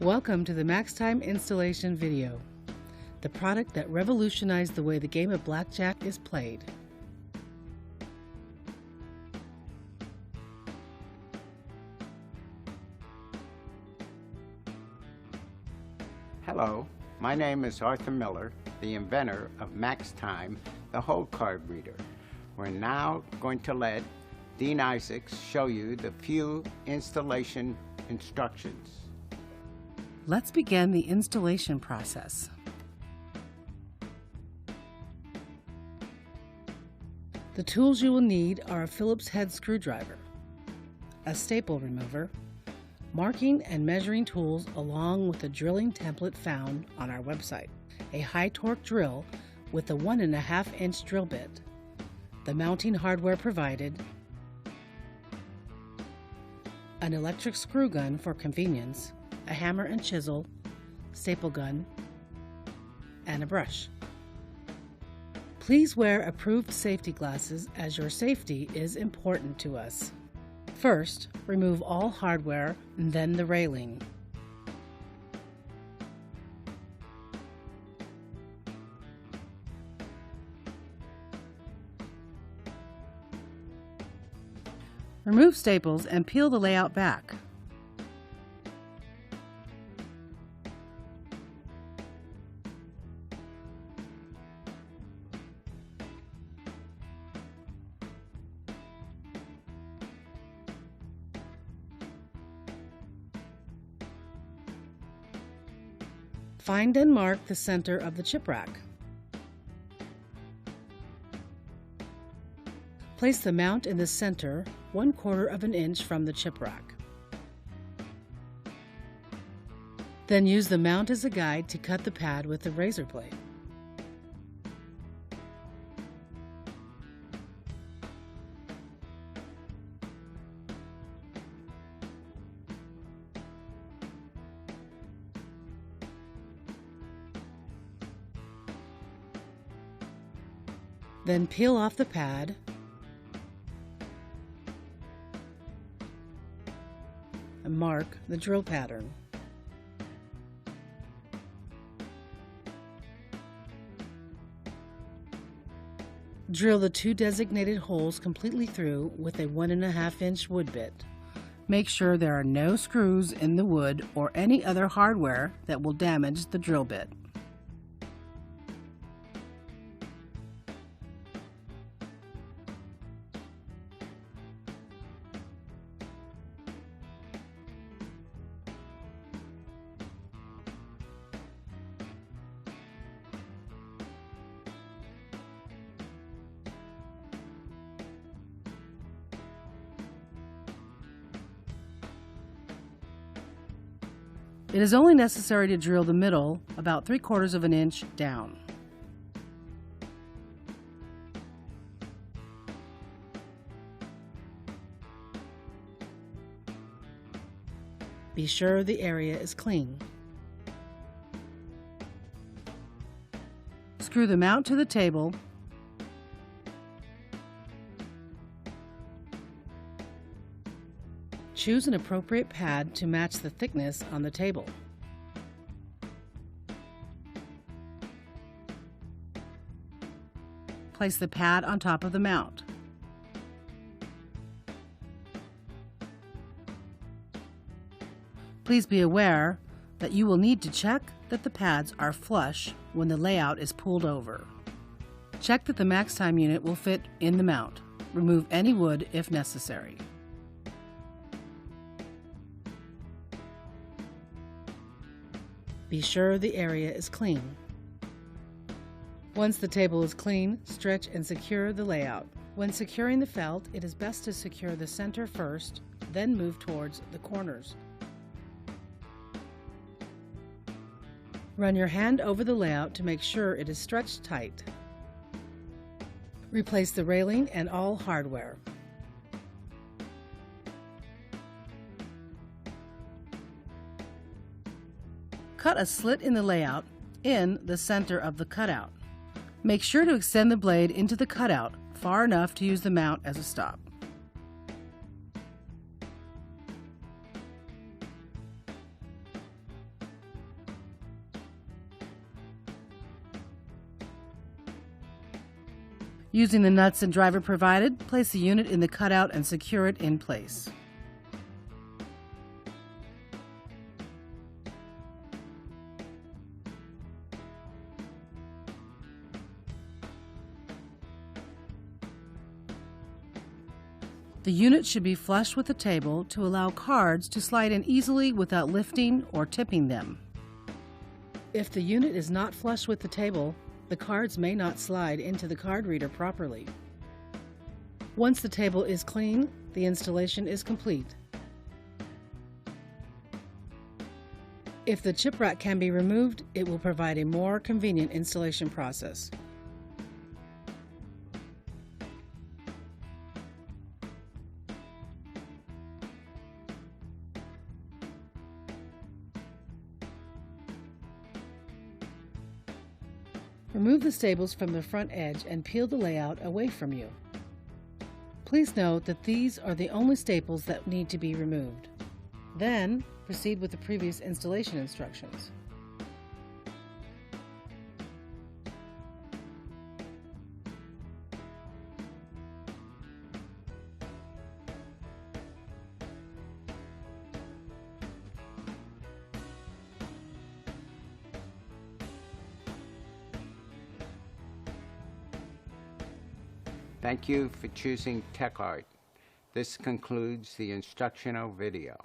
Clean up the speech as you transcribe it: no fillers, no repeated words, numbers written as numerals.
Welcome to the MaxTime installation video, the product that revolutionized the way the game of blackjack is played. Hello, my name is Arthur Miller, the inventor of MaxTime, the hold card reader. We're now going to let Dean Isaacs show you the few installation instructions. Let's begin the installation process. The tools you will need are a Phillips head screwdriver, a staple remover, marking and measuring tools along with a drilling template found on our website, a high torque drill with a 1.5-inch drill bit, the mounting hardware provided, an electric screw gun for convenience, a hammer and chisel, staple gun, and a brush. Please wear approved safety glasses as your safety is important to us. First, remove all hardware and then the railing. Remove staples and peel the layout back. Find and mark the center of the chip rack. Place the mount in the center 1/4 of an inch from the chip rack. Then use the mount as a guide to cut the pad with the razor blade. Then peel off the pad and mark the drill pattern. Drill the 2 designated holes completely through with a 1.5-inch wood bit. Make sure there are no screws in the wood or any other hardware that will damage the drill bit. It is only necessary to drill the middle about 3/4 of an inch down. Be sure the area is clean. Screw the mount to the table . Choose an appropriate pad to match the thickness on the table. Place the pad on top of the mount. Please be aware that you will need to check that the pads are flush when the layout is pulled over. Check that the MaxTime unit will fit in the mount. Remove any wood if necessary. Be sure the area is clean. Once the table is clean, stretch and secure the layout. When securing the felt, it is best to secure the center first, then move towards the corners. Run your hand over the layout to make sure it is stretched tight. Replace the railing and all hardware. Cut a slit in the layout in the center of the cutout. Make sure to extend the blade into the cutout far enough to use the mount as a stop. Using the nuts and driver provided, place the unit in the cutout and secure it in place. The unit should be flush with the table to allow cards to slide in easily without lifting or tipping them. If the unit is not flush with the table, the cards may not slide into the card reader properly. Once the table is clean, the installation is complete. If the chip rack can be removed, it will provide a more convenient installation process. Remove the staples from the front edge and peel the layout away from you. Please note that these are the only staples that need to be removed. Then, proceed with the previous installation instructions. Thank you for choosing TechArt. This concludes the instructional video.